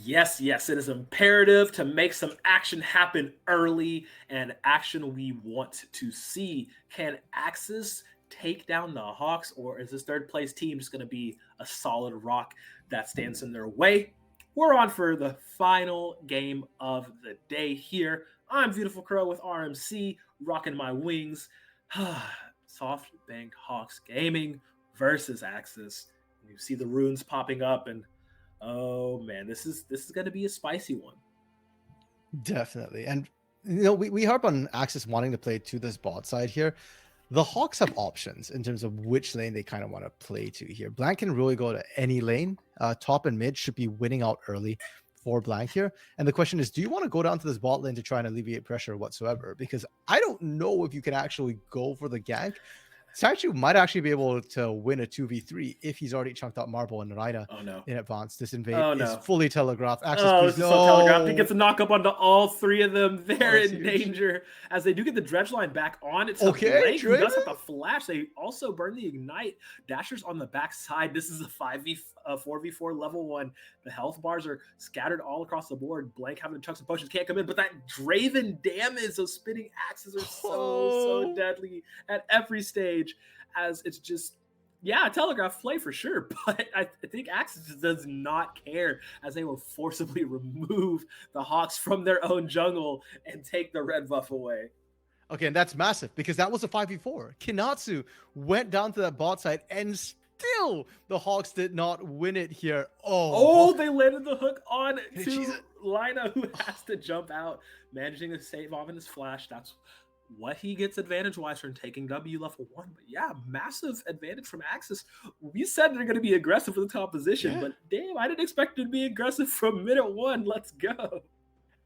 Yes, yes, it is imperative to make some action happen early and action we want to see. Can Axis take down the Hawks, or is this third place team just going to be a solid rock that stands in their way? We're on for the final game of the day here. I'm Beautiful Crow with RMC, rocking my wings. Softbank Hawks Gaming versus Axis. You see the runes popping up, and oh man, this is going to be a spicy one. Definitely. And we harp on Axis wanting to play to this bot side here. The Hawks have options in terms of which lane they kind of want to play to here. Blank can really go to any lane. Top and mid should be winning out early for Blank here. And the question is, do you want to go down to this bot lane to try and alleviate pressure whatsoever? Because I don't know if you can actually go for the gank. Sanchu might actually be able to win a 2v3 if he's already chunked out Marble and Rhina Oh no. in advance. This invade Oh is no. fully telegraphed. Axis, Oh, please, this is so telegraphed. He no. gets a knock up onto all three of them. They're Oh, it's in huge. danger as they do get the dredge line back on. It's a Okay, Blake who does Draven. have the flash. They also burn the ignite. Dasher's on the back side. This is a 4v4 level 1. The health bars are scattered all across the board. Blank having to chuck some potions. Can't come in, but that Draven damage, those spinning axes are so deadly at every stage as it's just telegraph play for sure, but I think Axis just does not care as they will forcibly remove the Hawks from their own jungle and take the red buff away. Okay, and that's massive because that was a 5v4. Kinatsu went down to that bot side and still the Hawks did not win it here. Oh, they landed the hook on Jesus. to Lina, who has to jump out, managing to save off in his flash. That's what he gets advantage-wise from taking W level 1. But yeah, massive advantage from Axis. We said they're going to be aggressive for the top position, but damn, I didn't expect it to be aggressive from minute 1. Let's go.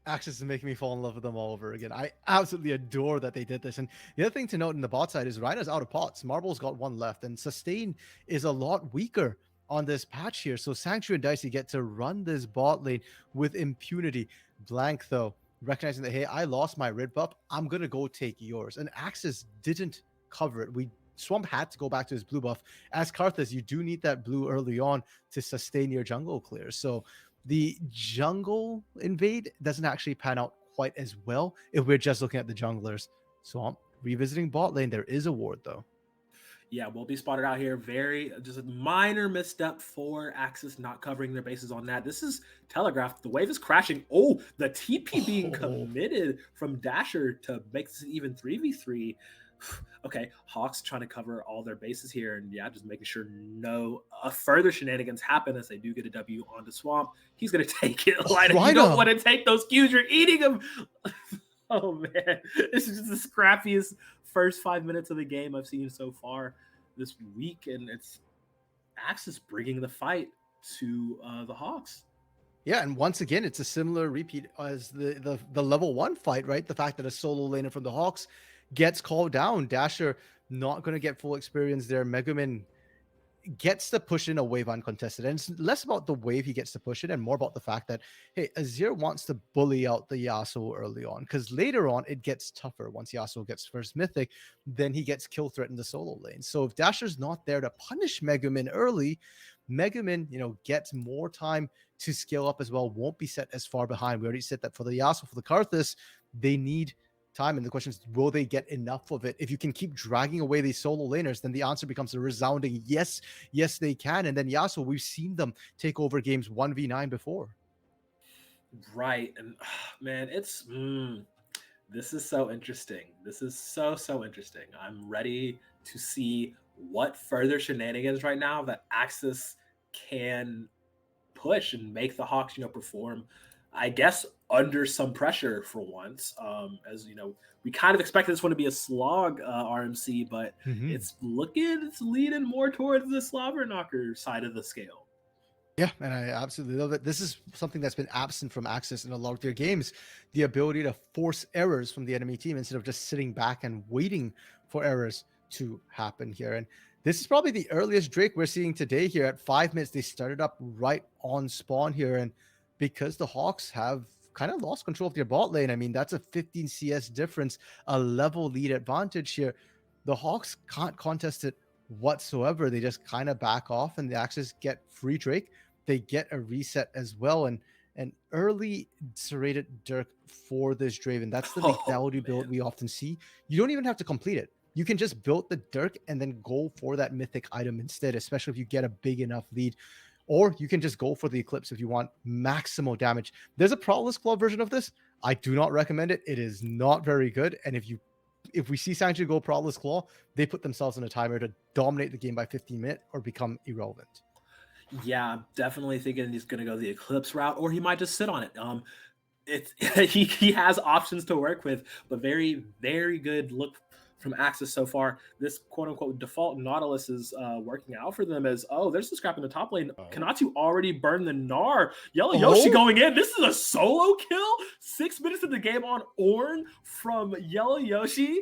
Axis is making me fall in love with them all over again. I absolutely adore that they did this. And the other thing to note in the bot side is Rhina's out of pots. Marble's got one left, and Sustain is a lot weaker on this patch here. So Sanctuary and Dicey get to run this bot lane with impunity. Blank, though, recognizing that, hey, I lost my red buff, I'm going to go take yours. And Axis didn't cover it. Swamp had to go back to his blue buff. As Karthus, you do need that blue early on to sustain your jungle clear. So the jungle invade doesn't actually pan out quite as well if we're just looking at the junglers. Swamp revisiting bot lane. There is a ward, though. Yeah, we'll be spotted out here. Just a minor misstep for Axis not covering their bases on that. This is telegraphed. The wave is crashing. Oh, the TP being committed from Dasher to make this even 3v3. Okay, Hawks trying to cover all their bases here, and yeah, just making sure no further shenanigans happen as they do get a W onto Swamp. He's going to take it. You don't want to take those Qs. You're eating them. Oh, man. This is just the scrappiest first 5 minutes of the game I've seen so far this week, and it's Axis bringing the fight to the Hawks. Yeah, and once again, it's a similar repeat as the level 1 fight, right? The fact that a solo laner from the Hawks gets called down. Dasher not going to get full experience there. Megumin gets to push in a wave uncontested, and it's less about the wave he gets to push in and more about the fact that, hey, Azir wants to bully out the Yasuo early on, because later on it gets tougher. Once Yasuo gets first mythic, then he gets kill threat in the solo lane. So if Dasher's not there to punish Megumin early, Megumin, gets more time to scale up as well, won't be set as far behind. We already said that for the Yasuo, for the Karthus, they need time, and the question is, will they get enough of it? If you can keep dragging away these solo laners, then the answer becomes a resounding yes they can. And then Yasuo, we've seen them take over games 1v9 before. Right. And man, this is so interesting. This is so interesting. I'm ready to see what further shenanigans right now that Axis can push and make the Hawks, perform, I guess, under some pressure for once. As we kind of expected this one to be a slog RMC, but it's leading more towards the slobber knocker side of the scale. Yeah, and I absolutely love it. This is something that's been absent from Axis in a lot of their games, the ability to force errors from the enemy team instead of just sitting back and waiting for errors to happen here. And this is probably the earliest Drake we're seeing today here at 5 minutes. They started up right on spawn here, and because the Hawks have kind of lost control of their bot lane, I mean, that's a 15 CS difference, a level lead advantage here. The Hawks can't contest it whatsoever. They just kind of back off, and the Axis get free Drake. They get a reset as well, and an early serrated Dirk for this Draven. That's the lethality build we often see. You don't even have to complete it. You can just build the Dirk and then go for that mythic item instead, especially if you get a big enough lead. Or you can just go for the Eclipse if you want maximal damage. There's a Prowler's Claw version of this. I do not recommend it. It is not very good. And if we see Sancho go Prowler's Claw, they put themselves in a timer to dominate the game by 15 minutes or become irrelevant. Yeah, definitely thinking he's going to go the Eclipse route, or he might just sit on it. He has options to work with, but very, very good look from AXIZ so far. This quote-unquote default Nautilus is working out for them as, there's the scrap in the top lane. Kanatu already burned the Gnar. Yellow Yoshi going in. This is a solo kill. 6 minutes of the game on Ornn from Yellow Yoshi.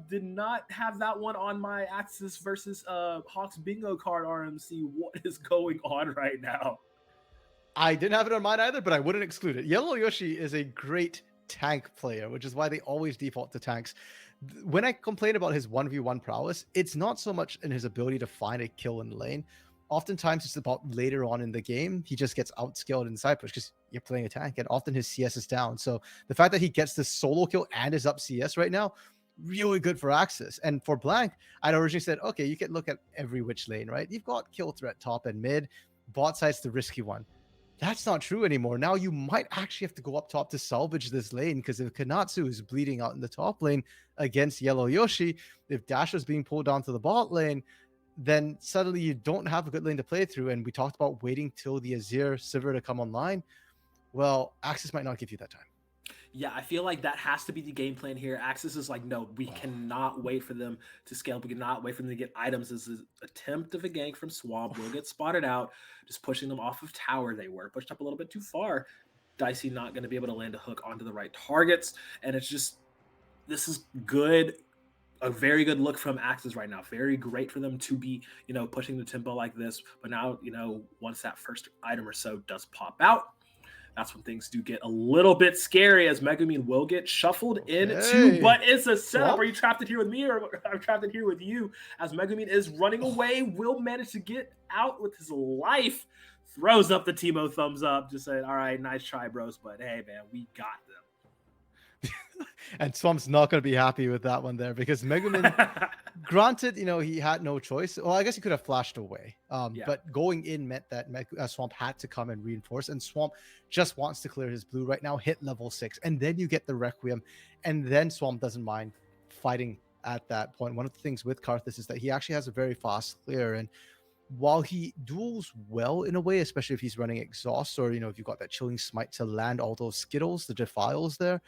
Did not have that one on my AXIZ versus Hawks bingo card RMC. What is going on right now? I didn't have it on mine either, but I wouldn't exclude it. Yellow Yoshi is a great tank player, which is why they always default to tanks. When I complain about his 1v1 prowess, it's not so much in his ability to find a kill in lane. Oftentimes it's about later on in the game, he just gets outscaled in side push because you're playing a tank, and often his CS is down. So the fact that he gets this solo kill and is up CS right now, really good for AXIZ. And for Blank, I'd originally said, okay, you can look at every which lane, right? You've got kill threat top and mid, bot side's the risky one. That's not true anymore. Now you might actually have to go up top to salvage this lane, because if Kanatsu is bleeding out in the top lane against Yellow Yoshi, if Dasher's being pulled down to the bot lane, then suddenly you don't have a good lane to play through. And we talked about waiting till the Azir Sivir to come online. Well, AXIZ might not give you that time. Yeah, I feel like that has to be the game plan here. AXIZ is like, no, we cannot wait for them to scale. We cannot wait for them to get items. This is an attempt of a gank from Swamp. We'll get spotted out, just pushing them off of tower. They were pushed up a little bit too far. Dicey not going to be able to land a hook onto the right targets. And it's just, this is good. A very good look from AXIZ right now. Very great for them to be, pushing the tempo like this. But now, once that first item or so does pop out, that's when things do get a little bit scary, as Megumin will get shuffled into, but it's a setup. Are you trapped in here with me, or I'm trapped in here with you? As Megumin is running away, will manage to get out with his life, throws up the Teemo thumbs up, just saying, all right, nice try, bros, but hey, man, we got them. And Swamp's not going to be happy with that one there, because Megumin, granted, he had no choice. Well, I guess he could have flashed away. But going in meant that Swamp had to come and reinforce, and Swamp just wants to clear his blue right now, hit level 6, and then you get the Requiem, and then Swamp doesn't mind fighting at that point. One of the things with Karthus is that he actually has a very fast clear, and while he duels well in a way, especially if he's running Exhaust, or, if you've got that Chilling Smite to land all those Skittles, the Defiles there,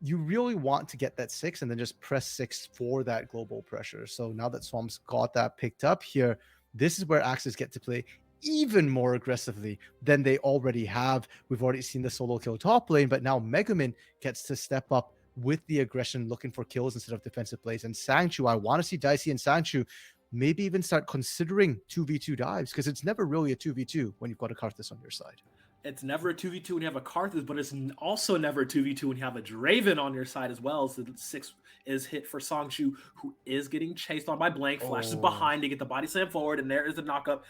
you really want to get that 6 and then just press 6 for that global pressure. So now that Swamp's got that picked up here, this is where AXIZ get to play even more aggressively than they already have. We've already seen the solo kill top lane, but now Megumin gets to step up with the aggression, looking for kills instead of defensive plays. And Sangchu, I want to see Dicey and Sangchu maybe even start considering 2v2 dives, because it's never really a 2v2 when you've got a Karthus on your side. It's never a 2v2 when you have a Karthus, but it's also never a 2v2 when you have a Draven on your side as well. So the 6 is hit for Songchu, who is getting chased on by Blank, flashes behind to get the body slam forward, and there is the knockup.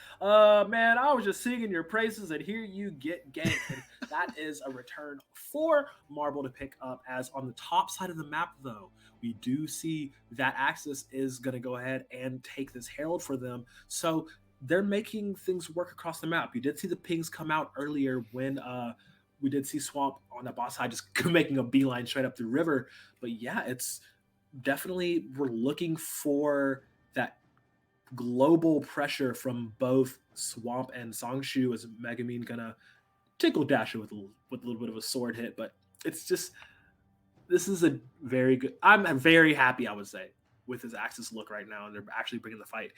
Man, I was just singing your praises, and here you get ganked. And that is a return for Marble to pick up, as on the top side of the map, though, we do see that AXIZ is going to go ahead and take this Herald for them. So they're making things work across the map. You did see the pings come out earlier when we did see Swamp on the boss side just making a beeline straight up the river. But yeah, it's definitely, we're looking for that global pressure from both Swamp and Songshu, as Megumin gonna tickle Dasher with a little bit of a sword hit. But it's just, this is a very good, I'm very happy, I would say, with his AXIZ look right now, and they're actually bringing the fight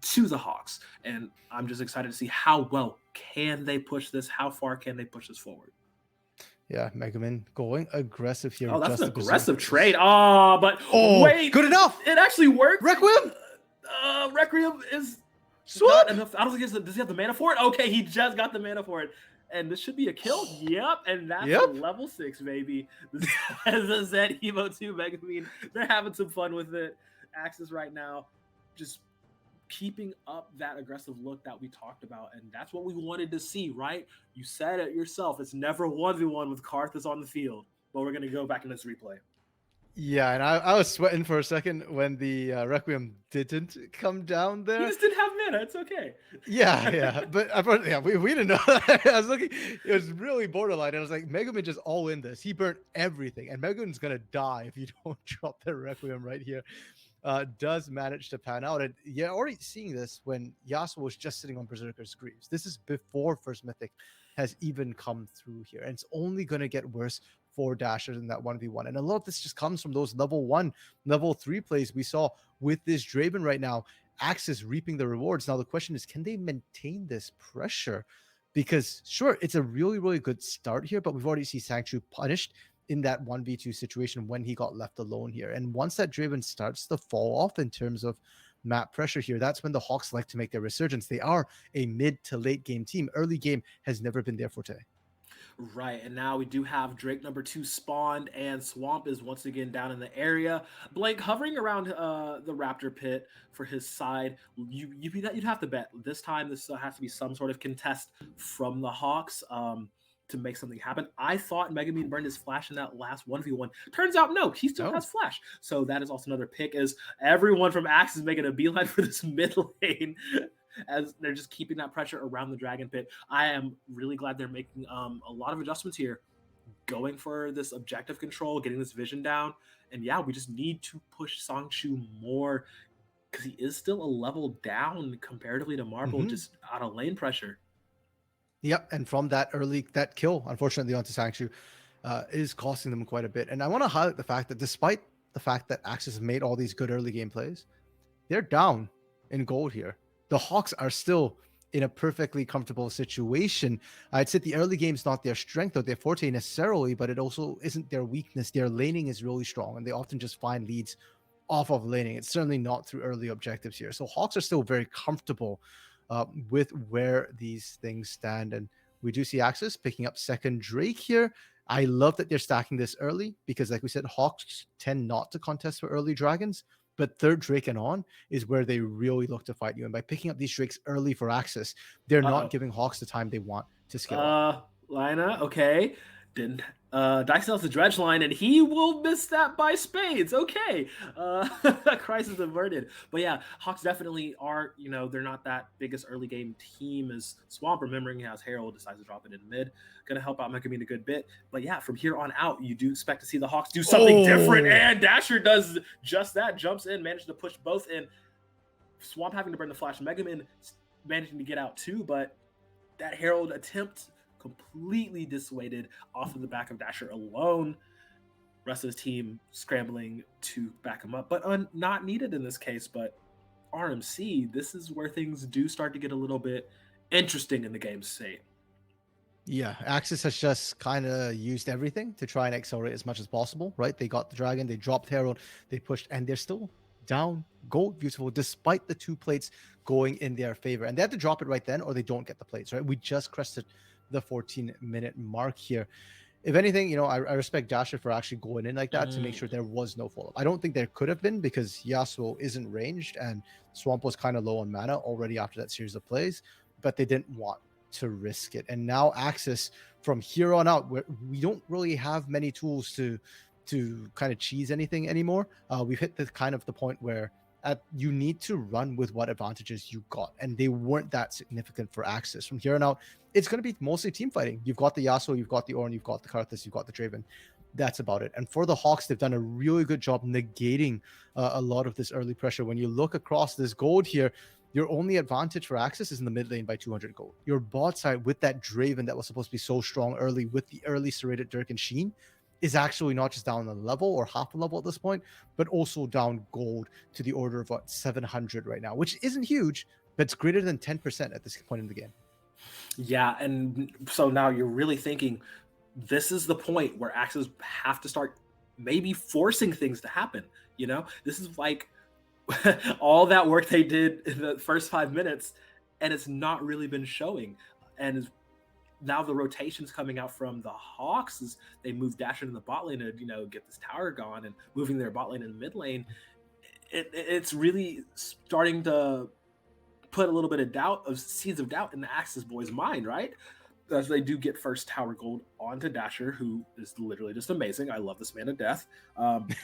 to the Hawks, and I'm just excited to see how well can they push this, how far can they push this forward. Yeah, Megumin going aggressive here. Oh, that's an aggressive trade. But wait, good enough. It actually worked. Requiem. Requiem is not enough. I don't think does he have the mana for it? Okay, he just got the mana for it, and this should be a kill. Yep, and that's a level 6, baby. As a Zed Evo 2 Megumin, they're having some fun with it. AXIZ right now, just keeping up that aggressive look that we talked about. And that's what we wanted to see, right? You said it yourself. It's never 1v1 with Karthus on the field. But we're going to go back in this replay. Yeah, and I was sweating for a second when the Requiem didn't come down there. He just didn't have mana. It's okay. Yeah, but we didn't know that. I was looking, it was really borderline. And I was like, Megaman just all in this. He burnt everything, and Megaman's gonna die if you don't drop their Requiem right here. Does manage to pan out, and you're already seeing this when Yasuo was just sitting on Berserker's Greaves. This is before First Mythic has even come through here, and it's only gonna get worse for Dashers in that 1v1. And a lot of this just comes from those level 1, level 3 plays we saw with this Draven right now. AXIZ reaping the rewards. Now the question is, can they maintain this pressure? Because sure, it's a really, really good start here, but we've already seen Sangchu punished in that 1v2 situation when he got left alone here. And once that Draven starts to fall off in terms of map pressure here, that's when the Hawks like to make their resurgence. They are a mid to late game team. Early game has never been their forte. Right, and now we do have Drake number 2 spawned, and Swamp is once again down in the area. Blank hovering around the Raptor pit for his side. You'd have to bet this time this has to be some sort of contest from the Hawks to make something happen. I thought Megamine burned his flash in that last 1v1. Turns out no, he still has flash. So that is also another pick, as everyone from AXIZ is making a beeline for this mid lane. As they're just keeping that pressure around the Dragon Pit. I am really glad they're making a lot of adjustments here, going for this objective control, getting this vision down. And yeah, we just need to push Sangchu more because he is still a level down comparatively to Marble, just out of lane pressure. Yep, and from that kill, unfortunately, onto Sangchu, is costing them quite a bit. And I want to highlight the fact that despite the fact that AXIZ made all these good early game plays, they're down in gold here. The Hawks are still in a perfectly comfortable situation. I'd say the early game's not their strength or their forte necessarily, but it also isn't their weakness. Their laning is really strong, and they often just find leads off of laning. It's certainly not through early objectives here. So Hawks are still very comfortable with where these things stand. And we do see AXIZ picking up second Drake here. I love that they're stacking this early because, like we said, Hawks tend not to contest for early dragons. But third Drake and on is where they really look to fight you. And by picking up these Drakes early for AXIZ, they're not giving Hawks the time they want to scale up. Lina, okay. Didn't Dice sells the dredge line, and he will miss that by spades. Okay. Crisis averted. But yeah, Hawks definitely are, they're not that biggest early game team as Swamp, remembering he has Herald, decides to drop it in mid. Gonna help out Megamine a good bit. But yeah, from here on out, you do expect to see the Hawks do something different. And Dasher does just that, jumps in, manages to push both in. Swamp having to burn the flash, Megamine managing to get out too, but that Herald attempt completely dissuaded off of the back of Dasher alone. Rest of his team scrambling to back him up, but not needed in this case. But RMC, this is where things do start to get a little bit interesting in the game's state. Yeah, AXIZ has just kind of used everything to try and accelerate as much as possible, right? They got the Dragon, they dropped Herald, they pushed, and they're still down gold, beautiful, despite the 2 plates going in their favor. And they have to drop it right then or they don't get the plates, right? We just crested the 14-minute mark here. If anything, I respect Dasher for actually going in like that to make sure there was no follow-up. I don't think there could have been because Yasuo isn't ranged and Swamp was kind of low on mana already after that series of plays, but they didn't want to risk it. And now AXIZ, from here on out, we don't really have many tools to kind of cheese anything anymore. We've hit the point where you need to run with what advantages you got, and they weren't that significant for AXIZ. From here on out, it's going to be mostly team fighting. You've got the Yasuo, you've got the Ornn, you've got the Karthus, you've got the Draven. That's about it. And for the Hawks, they've done a really good job negating a lot of this early pressure. When you look across this gold here, your only advantage for AXIZ is in the mid lane by 200 gold. Your bot side with that Draven that was supposed to be so strong early with the early serrated Dirk and Sheen is actually not just down a level or half a level at this point, but also down gold to the order of 700 right now, which isn't huge, but it's greater than 10% at this point in the game. Yeah, and so now you're really thinking this is the point where AXIZ have to start maybe forcing things to happen. This is like all that work they did in the first 5 minutes, and it's not really been showing. And now the rotations coming out from the Hawks as they move Dasher in the bot lane to get this tower gone and moving their bot lane in the mid lane. It's really starting to put a little bit of seeds of doubt in the AXIZ boys' mind, right? As they do get first tower gold onto Dasher, who is literally just amazing. I love this man to death. And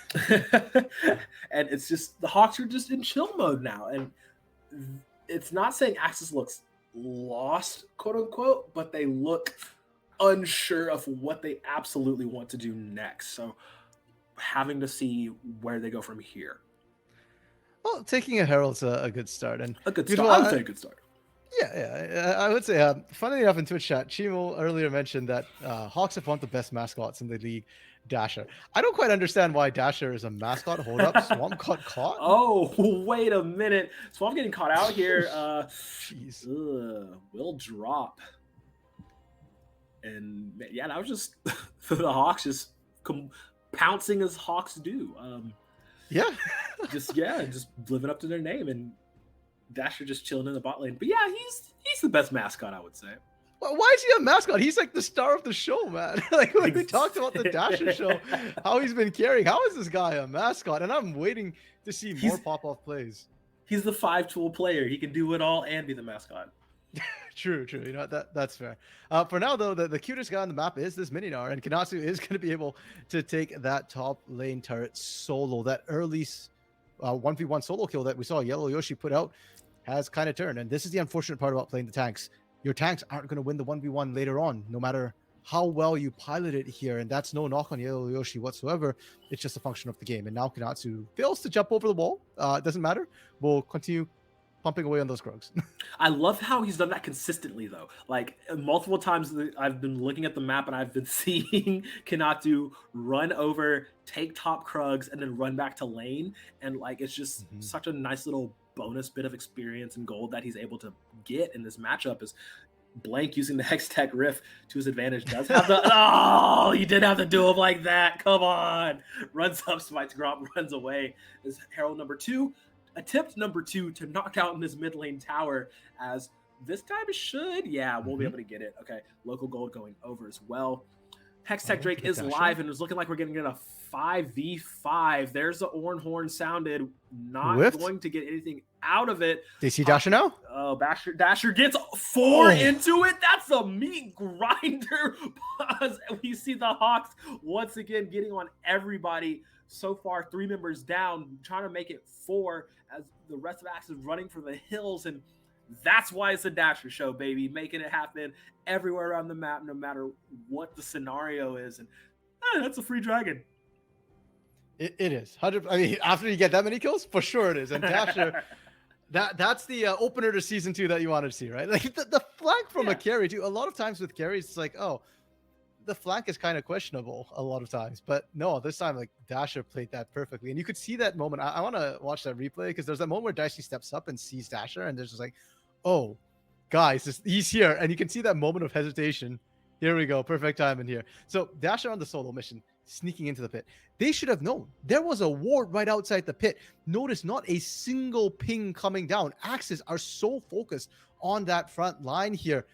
it's just the Hawks are just in chill mode now. And it's not saying AXIZ looks lost, quote unquote, but they look unsure of what they absolutely want to do next. So having to see where they go from here. Well, taking a Herald's a good start. And a good start. I would say a good start. Yeah, I would say, funnily enough, in Twitch chat, Chimo earlier mentioned that Hawks have one of the best mascots in the league, Dasher. I don't quite understand why Dasher is a mascot. Hold up, Swamp got caught? Oh, wait a minute. Swamp getting caught out here. Jeez. Will drop. And yeah, that was just the Hawks just pouncing as Hawks do. Yeah. just living up to their name, and Dasher just chilling in the bot lane. But yeah, he's the best mascot, I would say. Well, why is he a mascot? He's like the star of the show, man. Like when we talked about the Dasher show, how he's been carrying. How is this guy a mascot? And I'm waiting to see more pop-off plays. He's the 5-tool player. He can do it all and be the mascot. True. You know, that's fair. For now, though, the cutest guy on the map is this Mininar, and Kanatsu is going to be able to take that top lane turret solo. That early 1v1 solo kill that we saw Yellow Yoshi put out has kind of turned. And this is the unfortunate part about playing the tanks. Your tanks aren't going to win the 1v1 later on, no matter how well you pilot it here. And that's no knock on Yellow Yoshi whatsoever. It's just a function of the game. And now Kanatsu fails to jump over the wall. It doesn't matter. We'll continue pumping away on those Krogs. I love how he's done that consistently, though. Like multiple times I've been looking at the map and I've been seeing Kanatsu run over, take top Krugs, and then run back to lane. And like it's just such a nice little bonus bit of experience and gold that he's able to get in this matchup. Is Blank using the Hextech Rift to his advantage does have the oh, you did have to do him like that. Come on. Runs up, smites Gromp, runs away. This Herald number 2. Attempt number 2 to knock out in this mid lane tower, as this time should, we'll be able to get it. Okay, local gold going over as well. Hextech Drake is live and it's looking like we're getting a 5v5. There's the Orn Horn sounded. Not going to get anything out of it. They see Dasher now? Oh, Dasher gets 4 into it. That's a meat grinder. We see the Hawks once again getting on everybody. So far, 3 members down, trying to make it 4 as the rest of AXIZ running for the hills. And that's why it's a Dasher show, baby. Making it happen everywhere around the map, no matter what the scenario is. And that's a free dragon. It is. 100. I mean, after you get that many kills, for sure it is. And Dasher, that's the opener to season 2 that you wanted to see, right? Like the flank from a carry, too. A lot of times with carries, it's like, oh, the flank is kind of questionable a lot of times, but no, this time like Dasher played that perfectly, and you could see that moment. I want to watch that replay because there's that moment where Dicey steps up and sees Dasher, and there's just like, oh, guys, he's here, and you can see that moment of hesitation. Here we go, perfect time in here. So Dasher on the solo mission, sneaking into the pit. They should have known there was a ward right outside the pit. Notice not a single ping coming down. AXIZ are so focused on that front line here.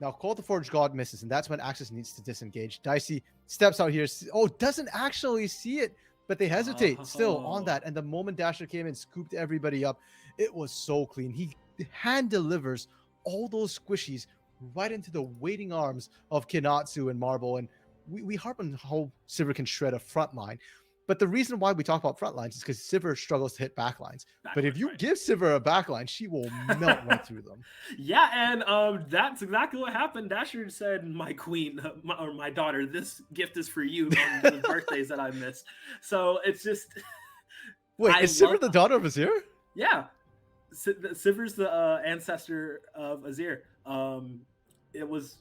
Now, Call the Forge God misses, and that's when AXIZ needs to disengage. Dicey steps out here. Oh, doesn't actually see it, but they hesitate still on that. And the moment Dasher came in, scooped everybody up, it was so clean. He hand delivers all those squishies right into the waiting arms of Kanatsu and Marble. And we harp on how Sivir can shred a front line. But the reason why we talk about front lines is because Sivir struggles to hit back lines. But if you give Sivir a back line, she will melt right through them. Yeah, and that's exactly what happened. Dasher said, my queen, or my daughter, this gift is for you on the birthdays that I missed. So it's just... Wait, is Sivir the daughter of Azir? Yeah. Sivir's the ancestor of Azir. It was...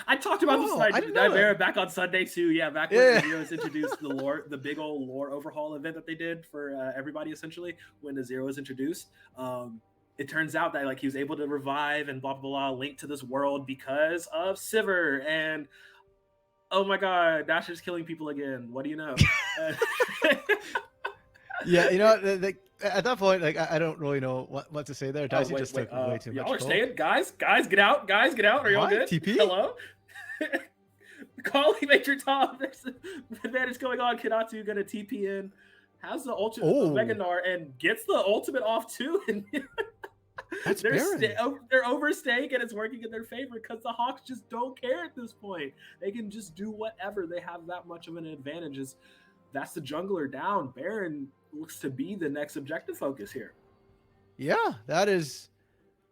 I talked about this Nightmare back on Sunday too. Yeah, back when Azero's introduced the lore, the big old lore overhaul event that they did for everybody essentially when Azero was introduced. It turns out that like he was able to revive and blah blah blah, link to this world because of Sivir. And oh my god, Dasher's killing people again. What do you know? Yeah, you know, at that point, like I don't really know what to say there. Dicey just took way too much. Y'all are staying, guys, get out, Are y'all good? TP? Hello. Calling Major Tom. There's an advantage going on. Kanatsu gonna TP in. Has the ultimate Meganar and gets the ultimate off too. And That's they're Baron. they're overstaying, and it's working in their favor because the Hawks just don't care at this point. They can just do whatever. They have that much of an advantage. That's the jungler down. Baron looks to be the next objective focus here. Yeah, that is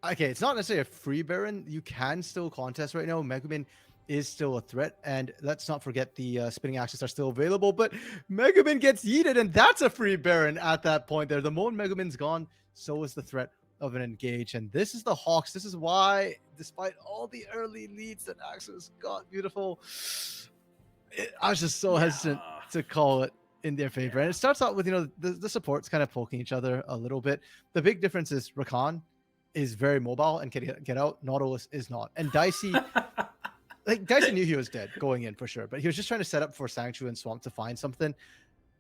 okay. It's not necessarily a free Baron. You can still contest right now. Megumin is still a threat, and let's not forget the spinning axes are still available. But Megumin gets yeeted, and that's a free Baron at that point. There, the moment Megumin's gone, so is the threat of an engage. And this is the Hawks. This is why, despite all the early leads that AXIZ got, beautiful, I was just so hesitant to call it in their favor. And it starts out with, the supports kind of poking each other a little bit. The big difference is Rakan is very mobile and can get out. Nautilus is not. And Dicey, Dicey knew he was dead going in for sure, but he was just trying to set up for Sanctuary and Swamp to find something.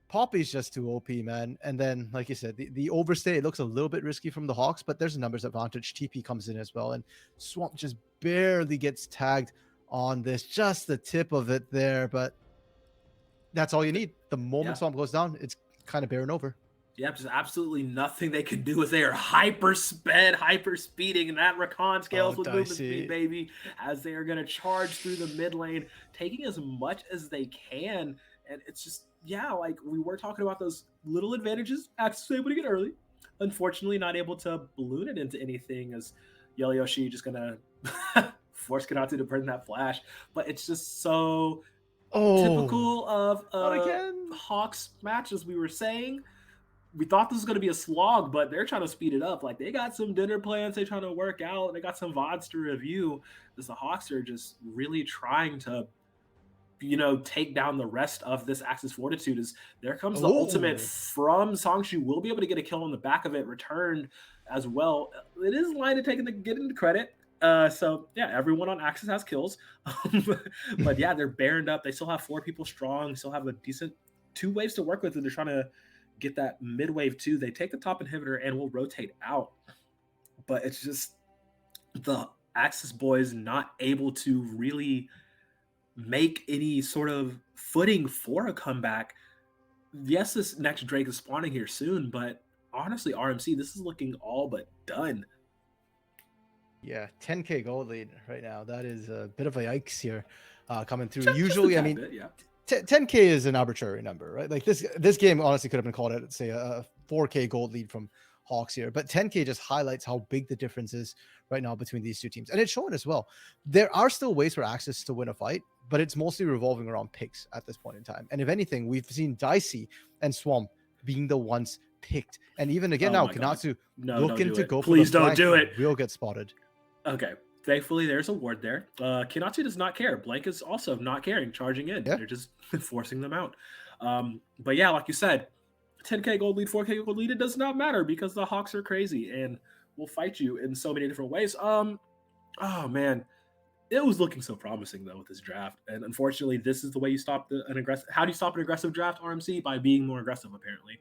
Poppy's just too OP, man. And then, like you said, the overstay, it looks a little bit risky from the Hawks, but there's a numbers advantage. TP comes in as well, and Swamp just barely gets tagged on this, just the tip of it there, but that's all you need. The moment Swamp goes down, it's kind of Baron over. Yeah, just absolutely nothing they can do as they are hyper speeding, and that Rakan scales with movement speed, baby, as they are going to charge through the mid lane, taking as much as they can. And it's just, like we were talking about those little advantages AXIZ was able to get early. Unfortunately, not able to balloon it into anything, as Yelioshi just going to force Kanatu to burn that flash. But it's just so typical of Hawks match, as we were saying. We thought this was going to be a slog, but they're trying to speed it up. Like, they got some dinner plans they're trying to work out. They got some VODs to review. As the Hawks are just really trying to, take down the rest of this AXIZ Fortitude. As there comes the ultimate from Songshu. Will be able to get a kill on the back of it, returned as well. It is line to get into credit. So everyone on AXIZ has kills. But they're baroned up. They still have 4 people strong. Still have a decent 2 waves to work with, and they're trying to get that mid wave too. They take the top inhibitor and will rotate out. But it's just the AXIZ boys not able to really make any sort of footing for a comeback. Yes, this next Drake is spawning here soon, but honestly, RMC, this is looking all but done. Yeah, 10k gold lead right now. That is a bit of a yikes here coming through. Usually, I mean, 10k is an arbitrary number, right? Like this game honestly could have been called at, say, a 4k gold lead from Hawks here, but 10k just highlights how big the difference is right now between these two teams. And it's showing as well. There are still ways for AXIZ to win a fight, but it's mostly revolving around picks at this point in time. And if anything, we've seen Dicey and Swamp being the ones picked. And even again now, Kanatu looking to go for Please don't do it. Will get spotted. Okay. Thankfully, there's a ward there. Kanatu does not care. Blank is also not caring, charging in. They're just forcing them out. But like you said, 10k gold lead, 4k gold lead, it does not matter because the Hawks are crazy and will fight you in so many different ways. Oh man, it was looking so promising though with this draft, and unfortunately, this is the way you stop an aggressive. How do you stop an aggressive draft, RMC? By being more aggressive, apparently.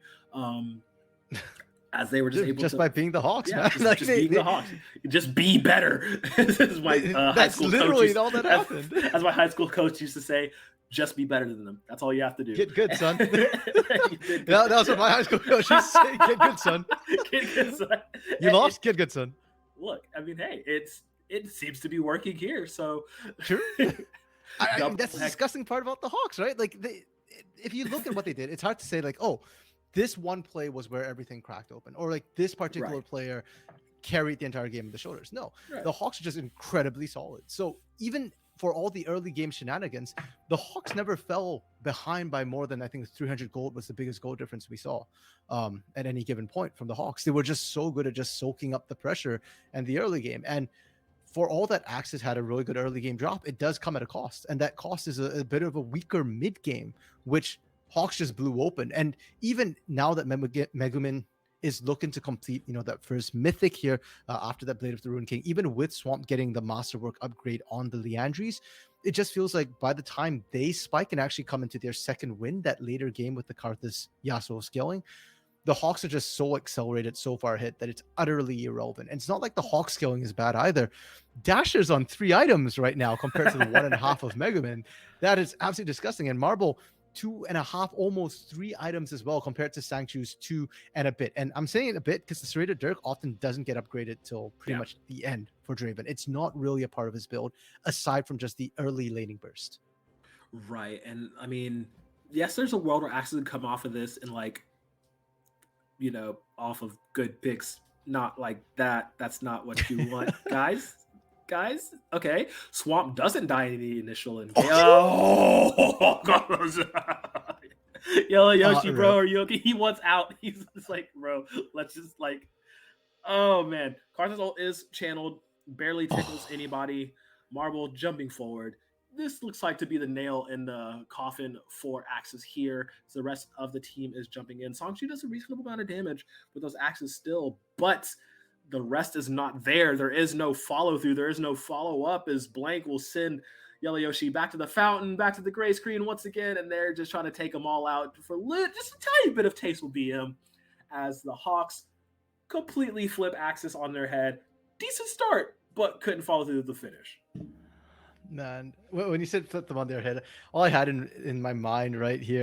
As they were just by being the Hawks, man. Just being the Hawks. Just be better. This is my high school literally all that happened. As my high school coach used to say, just be better than them. That's all you have to do. Get good, son. That was what my high school coach used to say. Get good, son. Get good, son. You lost? Get good, son. Look, I mean, hey, it seems to be working here. So true. I mean, that's the disgusting part about the Hawks, right? Like, if you look at what they did, it's hard to say, like, oh, this one play was where everything cracked open, or like this particular player carried the entire game of the shoulders. No, the Hawks are just incredibly solid. So even for all the early game shenanigans, the Hawks never fell behind by more than, I think, 300 gold was the biggest gold difference we saw at any given point from the Hawks. They were just so good at just soaking up the pressure and the early game. And for all that AXIZ had a really good early game drop, it does come at a cost. And that cost is a bit of a weaker mid game, which Hawks just blew open. And even now that Megumin is looking to complete, that first mythic here after that Blade of the Ruined King, even with Swamp getting the Masterwork upgrade on the Leandries, it just feels like by the time they spike and actually come into their second win, that later game with the Karthus Yasuo scaling, the Hawks are just so accelerated, so far ahead that it's utterly irrelevant. And it's not like the Hawks scaling is bad either. Dasher's on 3 items right now compared to the 1.5 of Megumin. That is absolutely disgusting. And Marble, 2.5, almost 3 items as well, compared to Sangchu's 2 and a bit. And I'm saying it a bit because the Serrated Dirk often doesn't get upgraded till pretty much the end for Draven. It's not really a part of his build, aside from just the early laning burst. Right. And I mean, yes, there's a world where AXIZ would come off of this and like, you know, off of good picks. Not like that. That's not what you want, guys. Guys, okay. Swamp doesn't die in the initial engage. Oh, Yellow Yoshi, bro, are you okay? He wants out. He's just like, bro, let's just like, oh man. Karthus ult is channeled, barely tickles anybody. Marble jumping forward. This looks like to be the nail in the coffin for AXIZ here. So the rest of the team is jumping in. Songchu does a reasonable amount of damage with those axes still, but the rest is not there. There is no follow through. There is no follow up, as Blank will send Yellow Yoshi back to the fountain, back to the gray screen once again, and they're just trying to take them all out for just a tiny bit of taste will BM as the Hawks completely flip AXIZ on their head. Decent start, but couldn't follow through the finish. Man, when you said flip them on their head, all I had in my mind right here